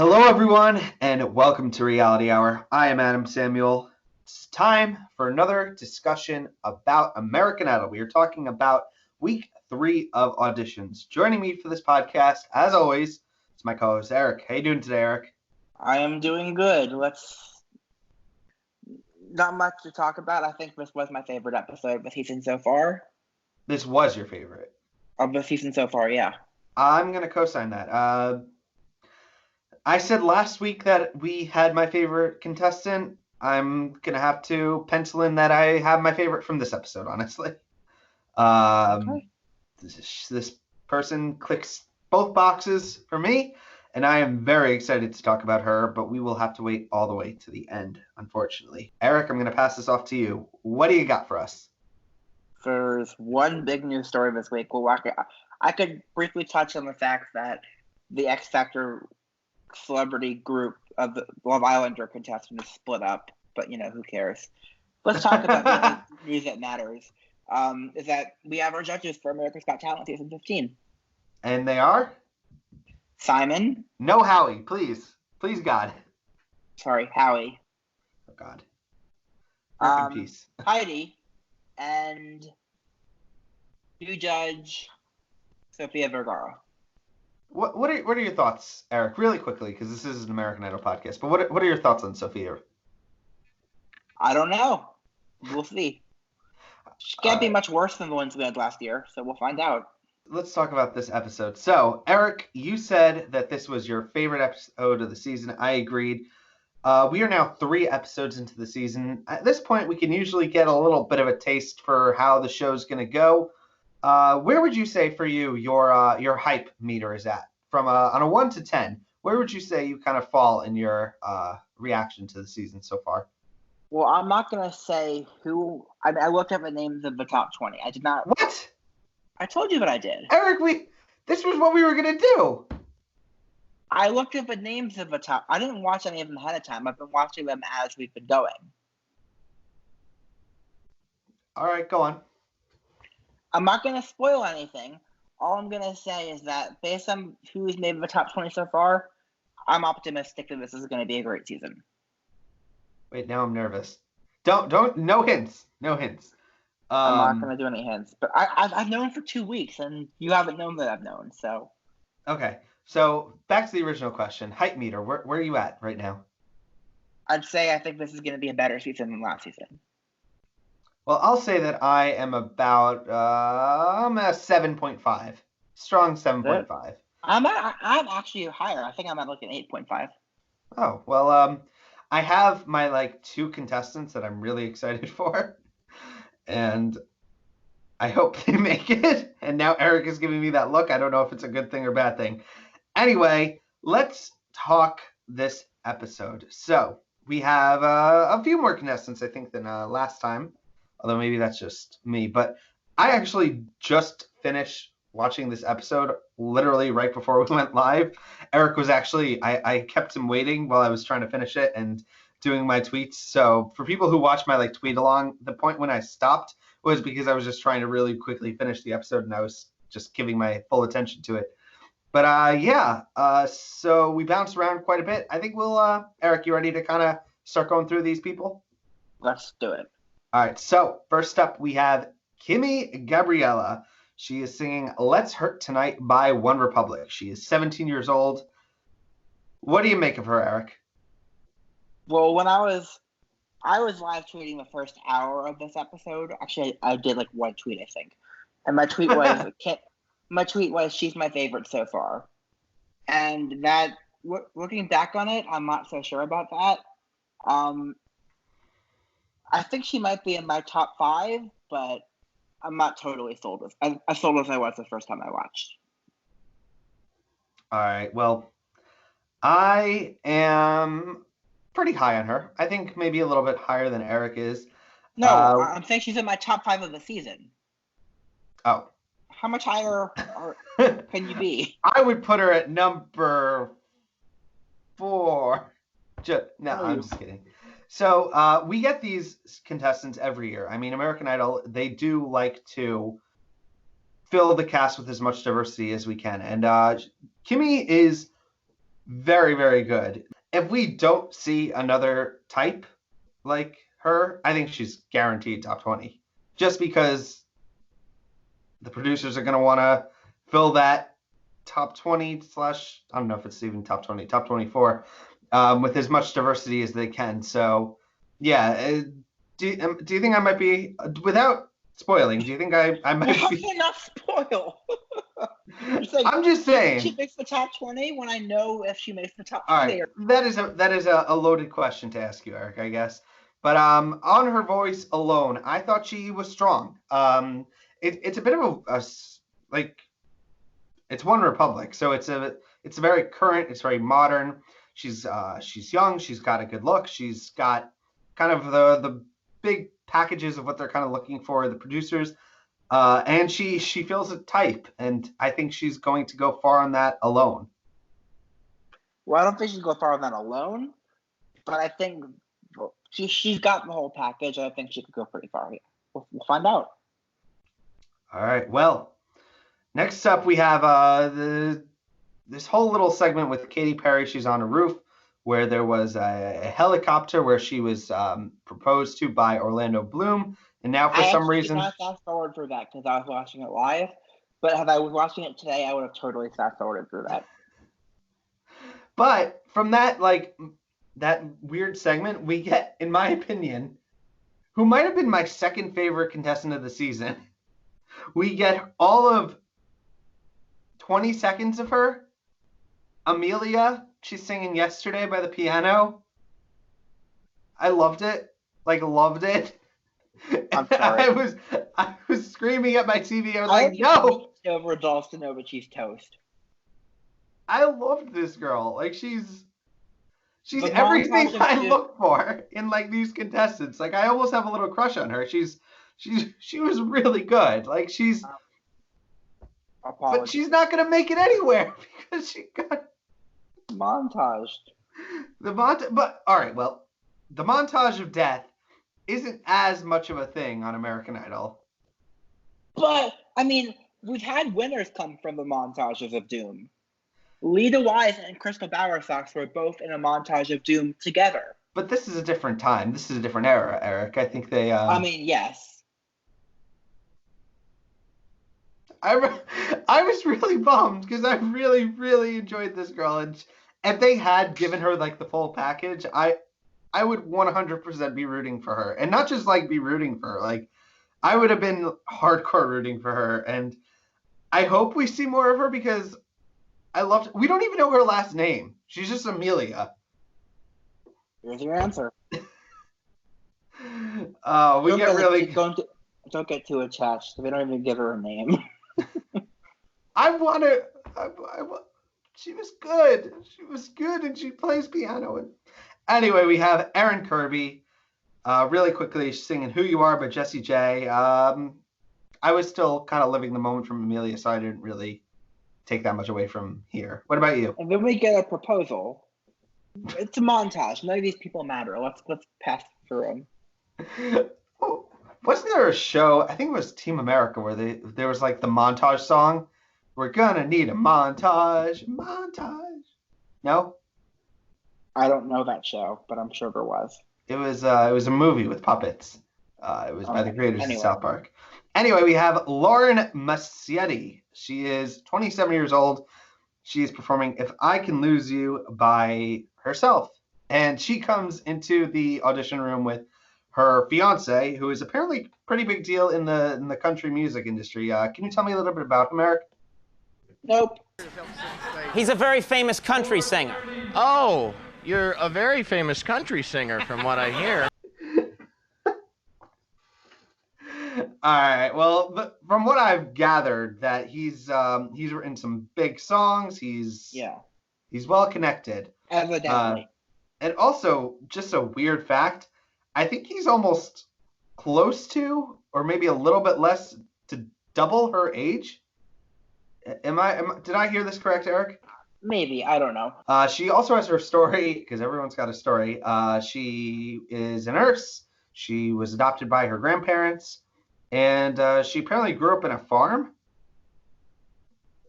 Hello, everyone, and welcome to Reality Hour. I am Adam Samuel. It's time for another discussion about American Idol. We are talking about week 3 of auditions. Joining me for this podcast, as always, is my co-host Eric. How you doing today, Eric? I am doing good. Not much to talk about. I think this was my favorite episode of the season so far. This was your favorite? Of the season so far, yeah. I'm going to co-sign that. I said last week that we had my favorite contestant. I'm going to have to pencil in that I have my favorite from this episode, honestly. Okay. This person clicks both boxes for me, and I am very excited to talk about her, but we will have to wait all the way to the end, unfortunately. Eric, I'm going to pass this off to you. What do you got for us? There's one big news story this week. Well, I could briefly touch on the fact that the X Factor celebrity group of the Love Islander contestant is split up, but who cares? Let's talk about the news that matters. Is that we have our judges for America's Got Talent season 15. And they are? Simon. No Howie, please. Please, God. Sorry, Howie. Oh, God. Rest in peace. Heidi and new judge Sofia Vergara. What are your thoughts, Eric? Really quickly, because this is an American Idol podcast. But what are your thoughts on Sofia? I don't know. We'll see. She can't be much worse than the ones we had last year, so we'll find out. Let's talk about this episode. So, Eric, you said that this was your favorite episode of the season. I agreed. We are now 3 episodes into the season. At this point, we can usually get a little bit of a taste for how the show's going to go. Where would you say for you your hype meter is at? From on a 1 to 10, where would you say you kind of fall in your reaction to the season so far? Well, I'm not going to say who. I looked up the names of the top 20. I did not. What? I told you that I did. Eric, this was what we were going to do. I looked up the names of the top. I didn't watch any of them ahead of time. I've been watching them as we've been going. All right, go on. I'm not going to spoil anything. All I'm going to say is that based on who's made the top 20 so far, I'm optimistic that this is going to be a great season. Wait, now I'm nervous. Don't, no hints. No hints. I'm not going to do any hints. But I've known for 2 weeks, and you haven't known that I've known, so. Okay, so back to the original question. Hype meter, where are you at right now? I'd say I think this is going to be a better season than last season. Well, I'll say that I am about I'm a 7.5, strong 7.5. I'm actually higher. I think I'm at like an 8.5. Oh well, I have my 2 contestants that I'm really excited for, and I hope they make it. And now Eric is giving me that look. I don't know if it's a good thing or bad thing. Anyway, let's talk this episode. So we have a few more contestants, I think, than last time. Although maybe that's just me. But I actually just finished watching this episode literally right before we went live. Eric was actually, I kept him waiting while I was trying to finish it and doing my tweets. So for people who watch my tweet along, the point when I stopped was because I was just trying to really quickly finish the episode and I was just giving my full attention to it. But so we bounced around quite a bit. I think we'll, Eric, you ready to kind of start going through these people? Let's do it. All right, so first up we have Kimmy Gabriella. She is singing Let's Hurt Tonight by One Republic. She is 17 years old. What do you make of her, Eric? Well, when I was live tweeting the first hour of this episode. Actually, I did one tweet, I think. And my tweet was she's my favorite so far. And that, looking back on it, I'm not so sure about that. I think she might be in my top 5, but I'm not totally sold as sold as I was the first time I watched. All right, well, I am pretty high on her. I think maybe a little bit higher than Eric is. No, I'm saying she's in my top 5 of the season. Oh. How much higher can you be? I would put her at number 4. I'm just kidding. So we get these contestants every year. I mean, American Idol, they do like to fill the cast with as much diversity as we can. And Kimmy is very, very good. If we don't see another type like her, I think she's guaranteed top 20. Just because the producers are going to want to fill that top 20 slash, I don't know if it's even top 20, top 24, with as much diversity as they can. So, yeah. Do you think I might be, without spoiling, do you think I might How be? can you not spoil? I'm just saying. She makes the top 20 when I know if she makes the top 20.20. All right, that is a loaded question to ask you, Eric, I guess. But on her voice alone, I thought she was strong. It's a bit of a like, it's One Republic, so it's very current, it's very modern. She's young, she's got a good look, she's got kind of the big packages of what they're kind of looking for, the producers. And she feels a type, and I think she's going to go far on that alone. Well, I don't think she'd go far on that alone, but I think she's got the whole package. I think she could go pretty far. We'll find out. All right. Well, next up we have this whole little segment with Katy Perry. She's on a roof where there was a helicopter where she was proposed to by Orlando Bloom. And now for some reason... I fast forward through that because I was watching it live. But if I was watching it today, I would have totally fast forwarded through that. But from that, like, that weird segment, we get, in my opinion, who might have been my second favorite contestant of the season. We get all of 20 seconds of her. Amelia, she's singing Yesterday by the piano. I loved it. Like, loved it. I'm sorry. I was screaming at my TV. I was like, no! Over adults to know that she's toast. I loved this girl. Like, she's everything I look for in, like, these contestants. Like, I almost have a little crush on her. She was really good. Like, but she's not gonna make it anywhere because she got montaged. But all right, well, the montage of death isn't as much of a thing on American Idol. But I mean, we've had winners come from the montages of doom. Lita Wise and Crystal Bowersox were both in a montage of doom together. But this is a different time. This is a different era, Eric. I think they. I mean, yes. I was really bummed because I really, really enjoyed this girl, and if they had given her like the full package, I would 100% be rooting for her, and not just like be rooting for her. Like, I would have been hardcore rooting for her, and I hope we see more of her because I loved. We don't even know her last name. She's just Amelia. Here's your answer. Don't get too attached. We don't even give her a name. I want to. She was good. She was good, and she plays piano. And anyway, we have Erin Kirby. Really quickly, she's singing "Who You Are" by Jessie J. I was still kind of living the moment from Amelia, so I didn't really take that much away from here. What about you? And then we get a proposal. It's a montage. None of these people matter. Let's pass through them. Wasn't there a show, I think it was Team America, where there was like the montage song? We're gonna need a montage. No? I don't know that show, but I'm sure there was. It was a movie with puppets. It was by the creators of South Park. Anyway, we have Lauren Masietti. She is 27 years old. She is performing "If I Can Lose You" by herself. And she comes into the audition room with her fiance, who is apparently a pretty big deal in the country music industry. Can you tell me a little bit about him, Eric? Nope. He's a very famous country singer. Oh, you're a very famous country singer from what I hear. All right. Well, from what I've gathered, that he's written some big songs. He's well connected. Evidently. And also, just a weird fact, I think he's almost close to, or maybe a little bit less, to double her age. Did I hear this correct, Eric? Maybe. I don't know. She also has her story, because everyone's got a story. She is a nurse. She was adopted by her grandparents. And she apparently grew up in a farm.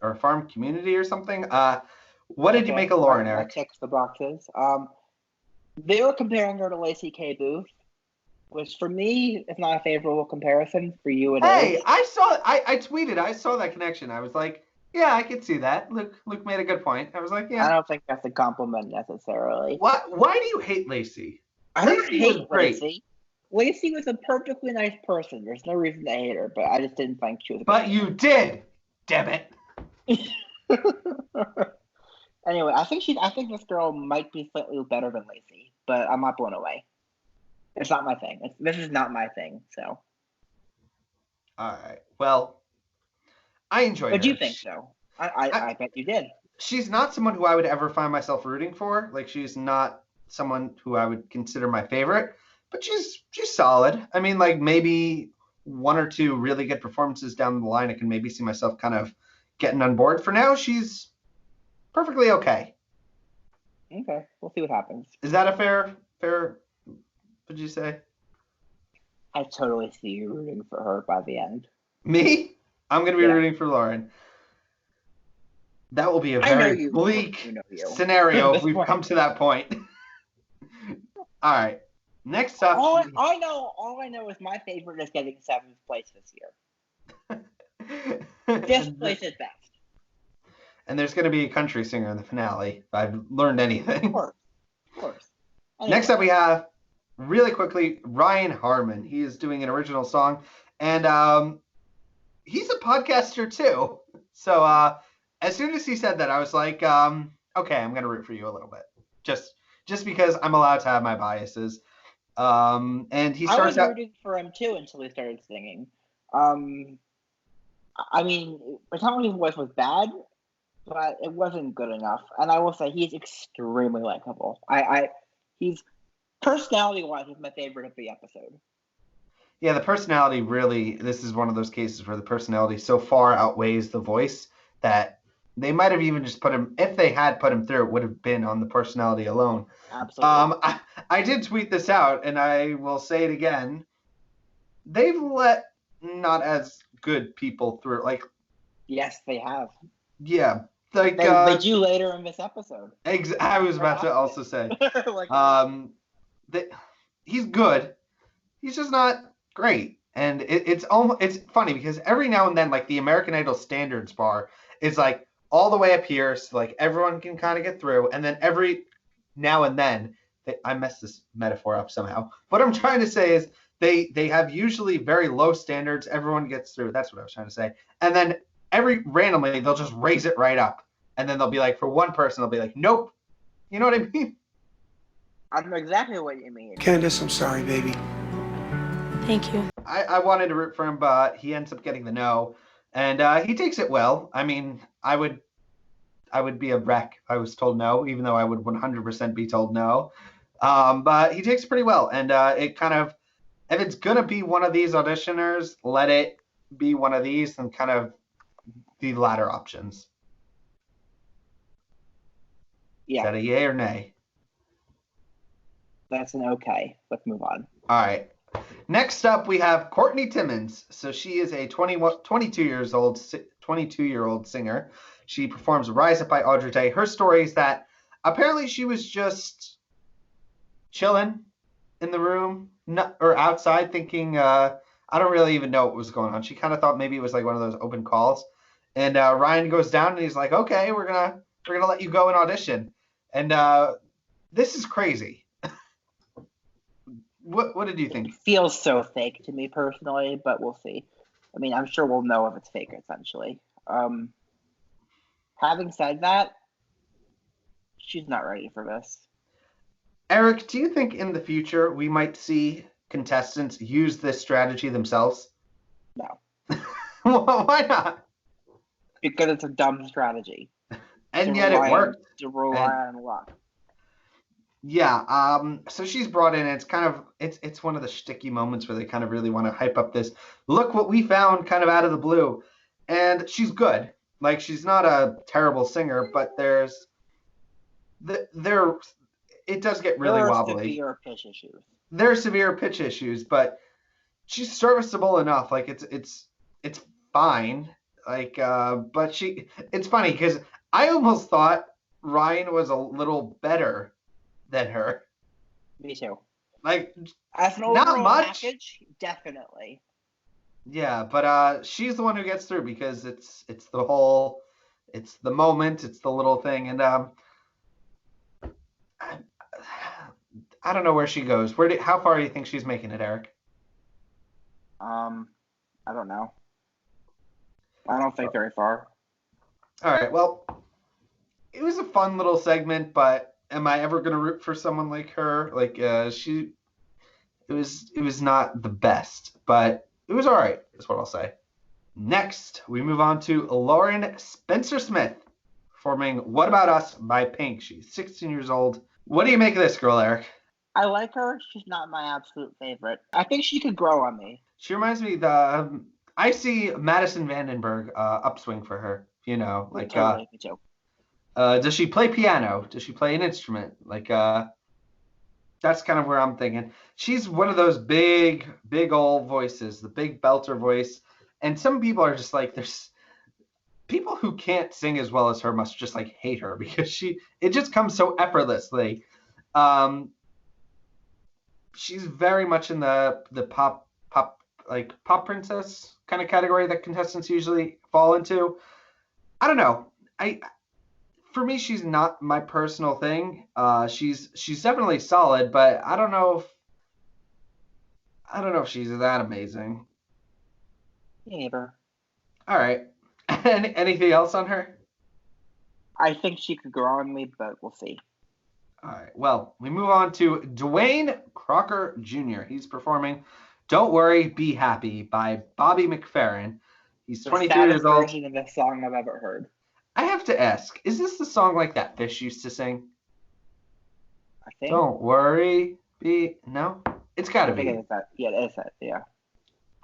Or a farm community or something. What did you make of Lauren, that Eric? ticks the boxes. They were comparing her to Lacey K. Booth, which for me is not a favorable comparison. For you, it is. Hey, I tweeted. I saw that connection. I was like, yeah, I could see that. Luke made a good point. I was like, I yeah. don't think that's a compliment necessarily. Why do you hate Lacey? I don't Lacey was hate great. Lacey. Lacey was a perfectly nice person. There's no reason to hate her, but I just didn't think she was. But you did, damn it. Anyway, I think this girl might be slightly better than Lacey, but I'm not blown away. It's not my thing. This is not my thing. So. All right. Well, I enjoyed her. What do you think, though? I bet you did. She's not someone who I would ever find myself rooting for. Like, she's not someone who I would consider my favorite, but she's solid. I mean, like, maybe one or two really good performances down the line, I can maybe see myself kind of getting on board. For now, she's perfectly okay. Okay, we'll see what happens. Is that a fair, would you say? I totally see you rooting for her by the end. Me? I'm going to be rooting for Lauren. That will be a very bleak scenario if we've come to that point. All right. Next up. All I know is my favorite is getting 7th place this year. 5th place is best. And there's going to be a country singer in the finale, if I've learned anything. Of course. Anyway. Next up we have, really quickly, Ryan Harmon. He is doing an original song, and he's a podcaster too. So as soon as he said that, I was like, okay, I'm going to root for you a little bit. Just because I'm allowed to have my biases. And he starts I was rooting for him too until he started singing. I mean, Tom's voice was bad, but it wasn't good enough. And I will say he's extremely likable. He's personality-wise, he's my favorite of the episode. Yeah, the personality really, this is one of those cases where the personality so far outweighs the voice that they might have even just put him, if they had put him through, it would have been on the personality alone. Absolutely. I did tweet this out, and I will say it again. They've let not as good people through. Like, yes, they have. Yeah. Like, they do later in this episode. I was about to also say. He's good. He's just not great. And it's funny because every now and then, like, the American Idol standards bar is like all the way up here, so like everyone can kind of get through, and then every now and then I messed this metaphor up somehow. What I'm trying to say is they have usually very low standards, everyone gets through. That's what I was trying to say. And then randomly they'll just raise it right up, and then they'll be like, for one person they'll be like, nope. You know what I mean? I know exactly what you mean. Candice, I'm sorry, baby. Thank you. I wanted to root for him, but he ends up getting the no. And he takes it well. I mean, I would be a wreck if I was told no, even though I would 100% be told no. But he takes it pretty well. And it kind of, if it's going to be one of these auditioners, let it be one of these and kind of the latter options. Yeah. Is that a yay or nay? That's an okay. Let's move on. All right. Next up, we have Courtney Timmons. So she is a 22-year-old singer. She performs Rise Up by Audrey Day. Her story is that apparently she was just chilling in the room or outside thinking, I don't really even know what was going on. She kind of thought maybe it was like one of those open calls. And Ryan goes down and he's like, okay, we're gonna let you go and audition. And this is crazy. What did you think? It feels so fake to me personally, but we'll see. I mean, I'm sure we'll know if it's fake essentially. Having said that, she's not ready for this. Eric, do you think in the future we might see contestants use this strategy themselves? No. Why not? Because it's a dumb strategy. And yet it worked. To rely on luck. Yeah, so she's brought in, and it's kind of, it's one of the shticky moments where they kind of really want to hype up this, look what we found kind of out of the blue. And she's good. Like, she's not a terrible singer, but it does get really wobbly. Severe pitch issues. There are severe pitch issues, but she's serviceable enough. Like, it's fine. Like, but it's funny because I almost thought Ryan was a little better than her. Me too. Like, As an not overall much. package, definitely. Yeah, but she's the one who gets through because it's the moment, it's the little thing, and I, I don't know where she goes. How far do you think she's making it, Eric? I don't know. I don't think very far. All right, well, it was a fun little segment, but am I ever gonna root for someone like her? Like it was not the best, but it was all right. Is what I'll say. Next, we move on to Lauren Spencer Smith, performing "What About Us" by Pink. She's 16 years old. What do you make of this girl, Eric? I like her. She's not my absolute favorite. I think she could grow on me. She reminds me I see Madison Vandenberg upswing for her. You know, like Totally, me too. does she play piano? Does she play an instrument? Like that's kind of where I'm thinking. She's one of those big old voices, the big belter voice. And some people are just like, there's people who can't sing as well as her must just like hate her because it just comes so effortlessly. She's very much in the pop princess kind of category that contestants usually fall into. I don't know. For me, she's not my personal thing. She's definitely solid, but I don't know if she's that amazing. Neither. All right. Anything else on her? I think she could grow on me, but we'll see. All right. Well, we move on to Dwayne Crocker Jr. He's performing "Don't Worry, Be Happy" by Bobby McFerrin. He's 23 years old. Version of the song I've ever heard. I have to ask, is this the song like that Fish used to sing? I think. Don't worry, no? It's got to be. It is that. Yeah, it is that. Yeah.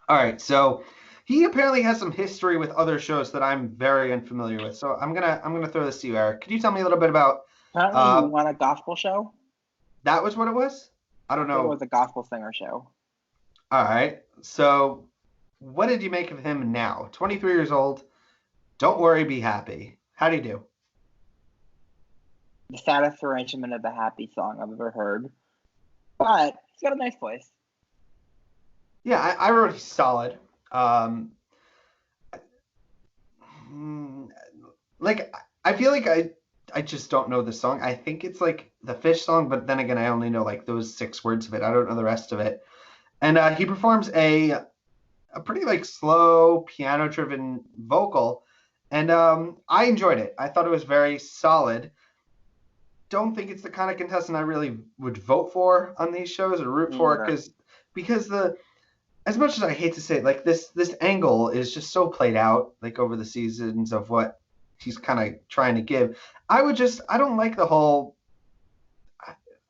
All right. So he apparently has some history with other shows that I'm very unfamiliar with. So I'm gonna throw this to you, Eric. Could you tell me a little bit about? Apparently, you won a gospel show. That was what it was? I don't know. It was a gospel singer show. All right. So what did you make of him now? 23 years old. Don't worry, be happy. How do you do? The saddest arrangement of the happy song I've ever heard. But he's got a nice voice. Yeah, I wrote he's solid. Like, I feel like I just don't know the song. I think it's like the Fish song, but then again, I only know like those 6 words of it. I don't know the rest of it. And he performs a pretty like slow piano-driven vocal, and I enjoyed it. I thought it was very solid. Don't think it's the kind of contestant I really would vote for on these shows or root for, because as much as I hate to say it, like this angle is just so played out like over the seasons of what he's kind of trying to give. I don't like the whole.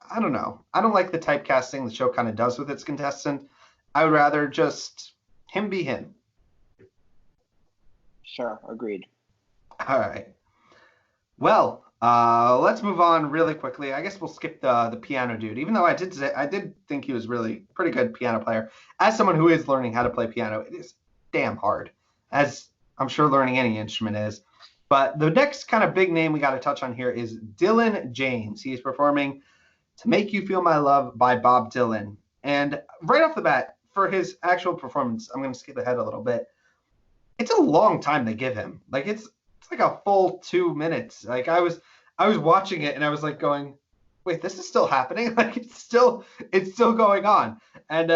I don't know. I don't like the typecasting the show kind of does with its contestant. I would rather just him be him. Sure, agreed. All right. Well, let's move on really quickly. I guess we'll skip the piano dude, even though I did think he was really pretty good piano player. As someone who is learning how to play piano, it is damn hard, as I'm sure learning any instrument is. But the next kind of big name we got to touch on here is Dylan James. He is performing "To Make You Feel My Love" by Bob Dylan. And right off the bat, for his actual performance, I'm going to skip ahead a little bit. It's a long time they give him. Like it's like a full 2 minutes. Like I was watching it and I was like going, wait, this is still happening? Like it's still going on. And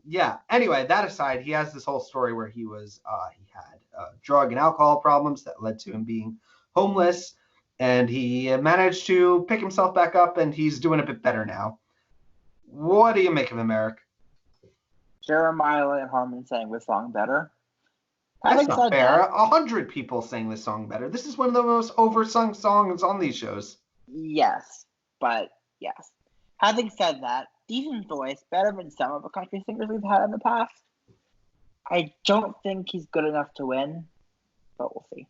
yeah. Anyway, that aside, he has this whole story where he had drug and alcohol problems that led to him being homeless, and he managed to pick himself back up, and he's doing a bit better now. What do you make of him, Eric? Jeremiah and Harmon sang this song better. That's not fair. 100 people sang this song better. This is one of the most oversung songs on these shows. Yes, but yes. Having said that, decent voice, better than some of the country singers we've had in the past. I don't think he's good enough to win, but we'll see.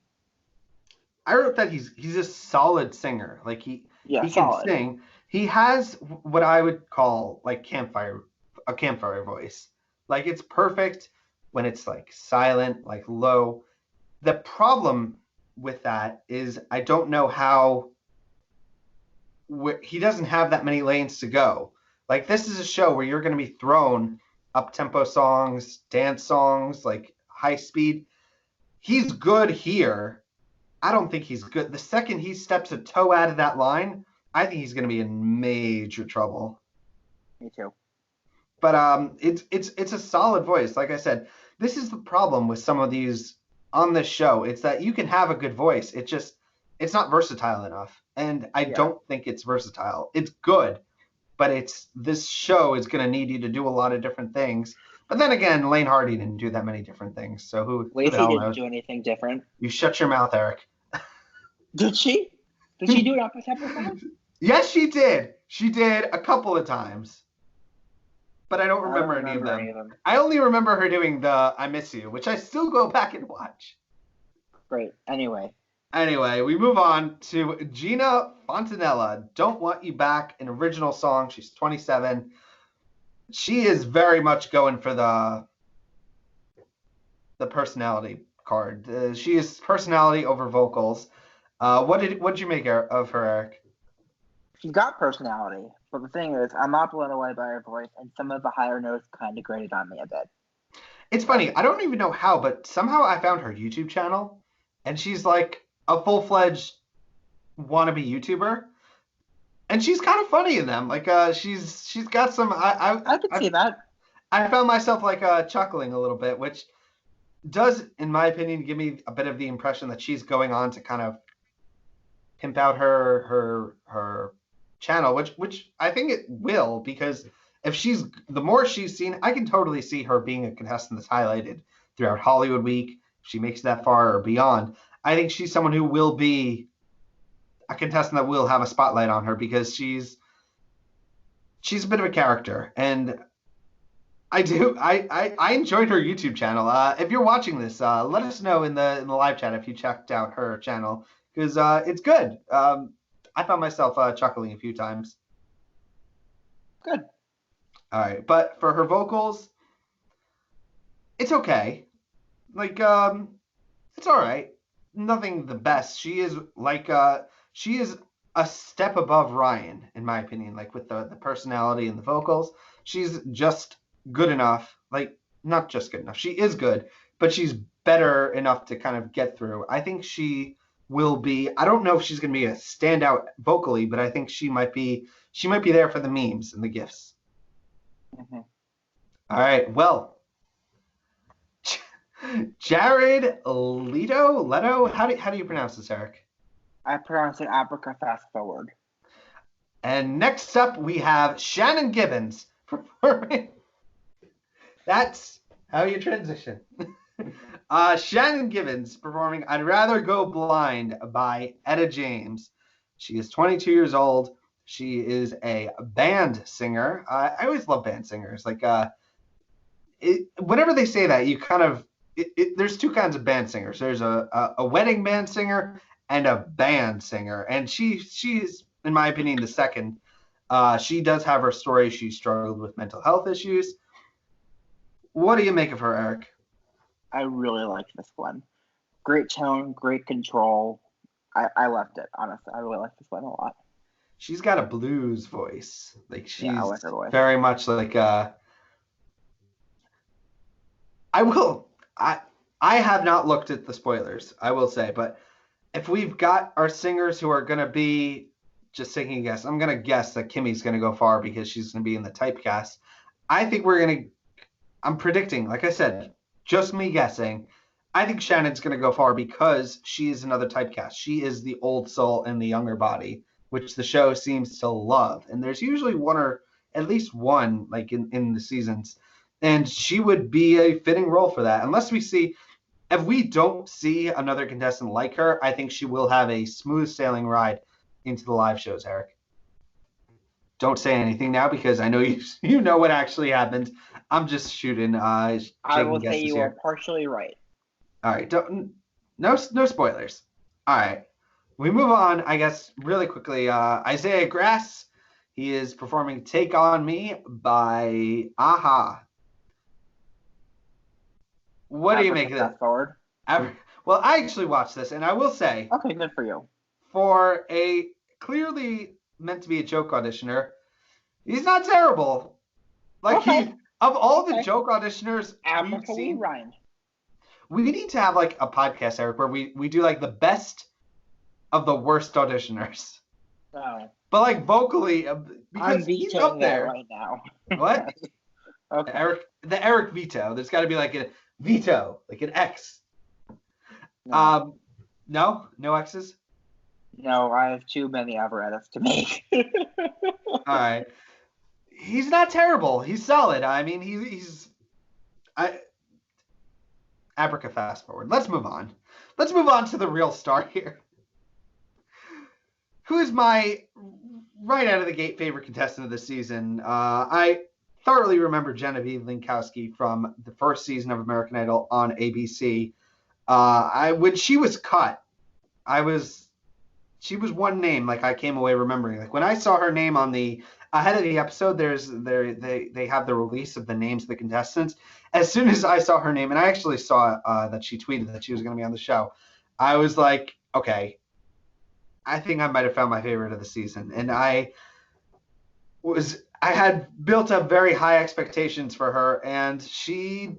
I wrote that he's a solid singer. Like he can sing. He has what I would call like a campfire voice. Like it's perfect when it's like silent, like low. The problem with that is I don't know how he doesn't have that many lanes to go. Like, this is a show where you're going to be thrown up-tempo songs, dance songs, like high speed. He's good here. I don't think he's good. The second he steps a toe out of that line, I think he's going to be in major trouble. Me too. But it's a solid voice. Like I said, this is the problem with some of these on this show. It's that you can have a good voice. It's not versatile enough. And I don't think it's versatile. It's good, but this show is going to need you to do a lot of different things. But then again, Lane Hardy didn't do that many different things. So who the hell Lacey knows? didn't do anything different. You shut your mouth, Eric. Did she? Did she do it on this episode? Yes, she did. She did a couple of times. But I don't remember any of them. I only remember her doing the I Miss You, which I still go back and watch. Great. Anyway, we move on to Gina Fontanella, Don't Want You Back, an original song. She's 27. She is very much going for the personality card. She is personality over vocals. What did you make of her, Eric? she's got personality. But the thing is, I'm not blown away by her voice, and some of the higher notes kind of grated on me a bit. It's funny. I don't even know how, but somehow I found her YouTube channel, and she's like a full-fledged wannabe YouTuber, and she's kind of funny in them. Like, she's got some. I could see that. I found myself like chuckling a little bit, which does, in my opinion, give me a bit of the impression that she's going on to kind of pimp out her channel, which I think it will, because if the more she's seen, I can totally see her being a contestant that's highlighted throughout Hollywood Week. If she makes it that far or beyond, I think she's someone who will be a contestant that will have a spotlight on her, because she's a bit of a character, and I enjoyed her YouTube channel. If you're watching this, let us know in the live chat if you checked out her channel, because it's good. I found myself chuckling a few times. Good. All right, but for her vocals, it's okay. Like, it's all right. Nothing the best. She is a step above Ryan, in my opinion. Like, with the personality and the vocals, she's just good enough. Like, not just good enough. She is good, but she's better enough to kind of get through. I think she will be. I don't know if she's going to be a standout vocally, but I think she might be there for the memes and the gifs. Mm-hmm. All right. Well, Jared Leto. How do you pronounce this, Eric? I pronounce it Aprica fast forward. And next up, we have Shannon Gibbons performing. That's how you transition. Shannon Gibbons performing I'd Rather Go Blind by Etta James. She is 22 years old. She is a band singer. I always love band singers. Like, whenever they say that, you kind of there's two kinds of band singers. There's a wedding band singer and a band singer, and she's, in my opinion, the second. She does have her story. She struggled with mental health issues. What do you make of her, Eric? I really like this one. Great tone, great control. I loved it, honestly. I really like this one a lot. She's got a blues voice. Like, she's I like her voice. very much like I have not looked at the spoilers, I will say, but if we've got our singers who are going to be just taking a guess, I'm going to guess that Kimmy's going to go far because she's going to be in the typecast. I think I'm predicting, like I said, just me guessing, I think Shannon's going to go far because she is another typecast. She is the old soul in the younger body, which the show seems to love. And there's usually one or at least one, like in the seasons. And she would be a fitting role for that. If we don't see another contestant like her, I think she will have a smooth sailing ride into the live shows, Eric. Don't say anything now because I know you know what actually happened. I'm just shooting. I will say you are partially right. All right. No spoilers. All right. We move on, I guess, really quickly. Isaiah Grass, he is performing Take On Me by Aha. What do you make of that? Forward. Well, I actually watched this, and I will say, okay, good for you. For a clearly meant to be a joke auditioner, he's not terrible. Like Okay. of all the Okay. joke auditioners we've Africa seen, Rind. we need to have like a podcast, Eric, where we do like the best of the worst auditioners. Oh, But like vocally, I'm because he's vetoing up that there. right now. What? Okay. The Eric veto. There's got to be like a veto, like an X. No. No X's. No, I have too many other edits to make. All right. He's not terrible. He's solid. I mean, Abrica fast forward. Let's move on. Let's move on to the real star here. Who is my right out of the gate favorite contestant of the season? I thoroughly remember Genevieve Linkowski from the first season of American Idol on ABC. When she was cut, she was one name like I came away remembering. Like when I saw her name on the ahead of the episode, they have the release of the names of the contestants. As soon as I saw her name, and I actually saw that she tweeted that she was going to be on the show, I was like, okay, I think I might have found my favorite of the season. And I had built up very high expectations for her, and she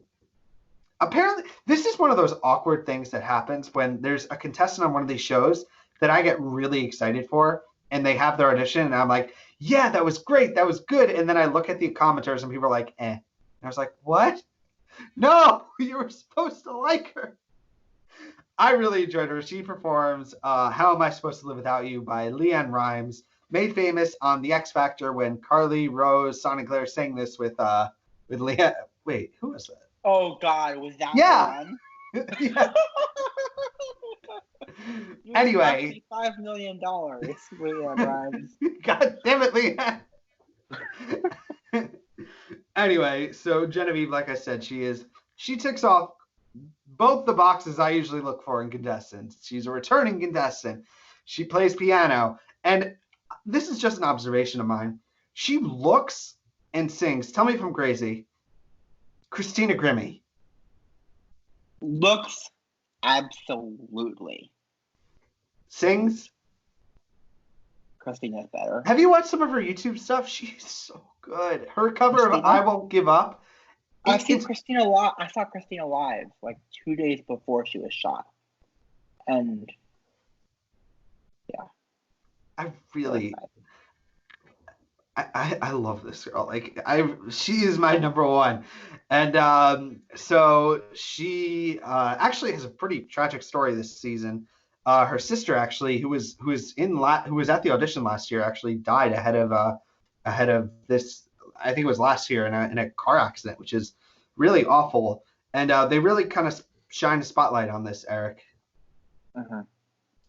apparently, this is one of those awkward things that happens when there's a contestant on one of these shows that I get really excited for, and they have their audition, and I'm like, yeah, that was great, that was good. And then I look at the commenters, and people are like, eh. And I was like, what? No, you were supposed to like her. I really enjoyed her. She performs How Am I Supposed to Live Without You by Leanne Rimes, made famous on The X Factor when Carly, Rose, Sonic Claire sang this with Leanne. Wait, who was that? Oh, God, was that Yeah. the one? Yeah. You Anyway. $5 million, Leanne Rimes. God damn it, Leanne. Anyway, so Genevieve, like I said, she ticks off both the boxes I usually look for in contestants. She's a returning contestant. She plays piano. And this is just an observation of mine. She looks and sings, tell me if I'm crazy, Christina Grimmie. Looks absolutely. Sings. Christina's better. Have you watched some of her YouTube stuff? She's so good. Her cover of I Won't Give Up. I saw Christina live like 2 days before she was shot. And yeah. I love this girl. Like she is my number one. And so she actually has a pretty tragic story this season. Her sister actually, who was at the audition last year, actually died ahead of this. I think it was last year in a car accident, which is really awful. And they really kind of shine a spotlight on this, Eric. Uh-huh.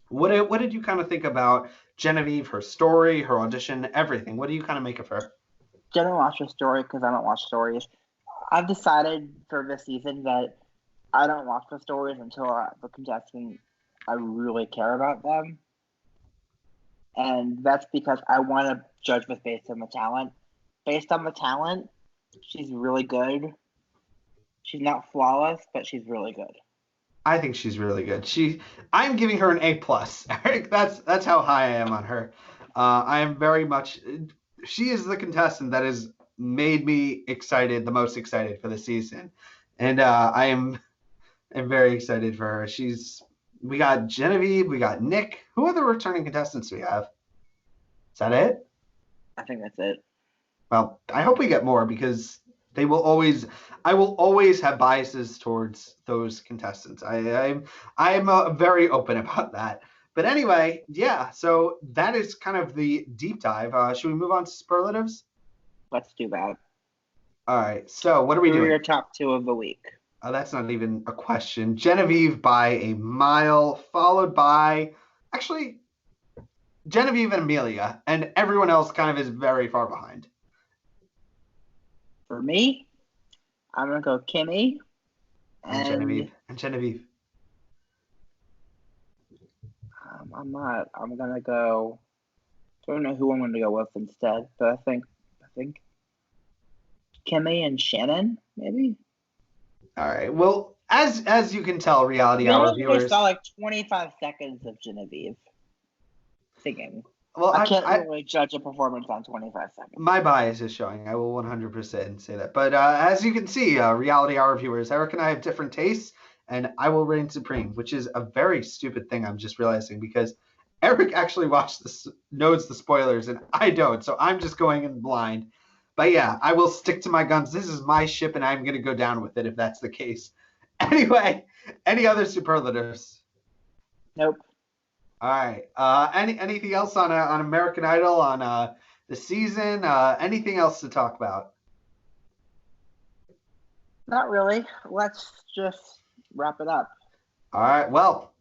What did you kind of think about Genevieve, her story, her audition, everything? What do you kind of make of her? I don't watch her story because I don't watch stories. I've decided for this season that I don't watch the stories until the contestant I really care about them. And that's because I want to judge this based on the talent. Based on the talent, she's really good. She's not flawless, but she's really good. I think she's really good. I'm giving her an A+. Eric, that's how high I am on her. I am very much. She is the contestant that has made me excited, the most excited for the season, and I am very excited for her. We got Genevieve, we got Nick. Who are the returning contestants we have? Is that it? I think that's it. Well, I hope we get more because I will always have biases towards those contestants. I'm very open about that. But anyway, yeah, so that is kind of the deep dive. Should we move on to superlatives? Let's do that. All right, so what are we Who are doing? your top two of the week? That's not even a question. Genevieve by a mile, followed by, actually, Genevieve and Amelia, and everyone else kind of is very far behind. For me, I'm going to go Kimmy. And Genevieve. I'm going to go, I don't know who I'm going to go with instead, but I think Kimmy and Shannon, maybe? All right. Well, as you can tell, reality hour viewers. I saw like 25 seconds of Genevieve singing. Well, I can't really judge a performance on 25 seconds. my bias is showing. I will 100% say that. But as you can see, Reality Hour viewers, Eric and I have different tastes, and I will reign supreme, which is a very stupid thing I'm just realizing because Eric actually knows the spoilers, and I don't. So I'm just going in blind. But yeah, I will stick to my guns. This is my ship, and I'm going to go down with it if that's the case. Anyway, any other superlatives? Nope. All right. Anything else on American Idol, on the season? Anything else to talk about? Not really. Let's just wrap it up. All right. Well,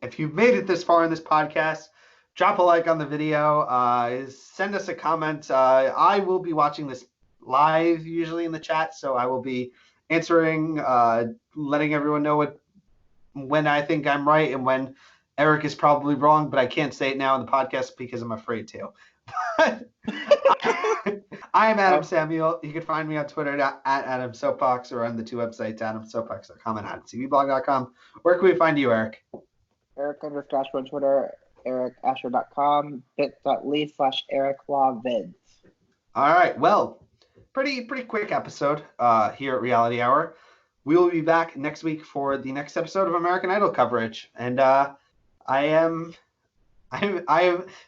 if you've made it this far in this podcast, drop a like on the video. Send us a comment. I will be watching this live usually in the chat, so I will be answering, letting everyone know when I think I'm right and when Eric is probably wrong, but I can't say it now on the podcast because I'm afraid to. I am Adam Samuel. You can find me on Twitter at AdamSoapbox or on the two websites, AdamSoapbox.com and AdamCVblog.com. Where can we find you, Eric? Eric_Ascher on Twitter, EricAscher.com, bit.ly/EricLawVids. All right. Well, pretty quick episode here at Reality Hour. We will be back next week for the next episode of American Idol coverage, and I am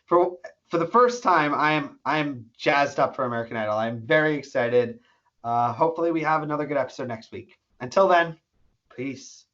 for the first time I am jazzed up for American Idol. I'm very excited. Hopefully we have another good episode next week. Until then, peace.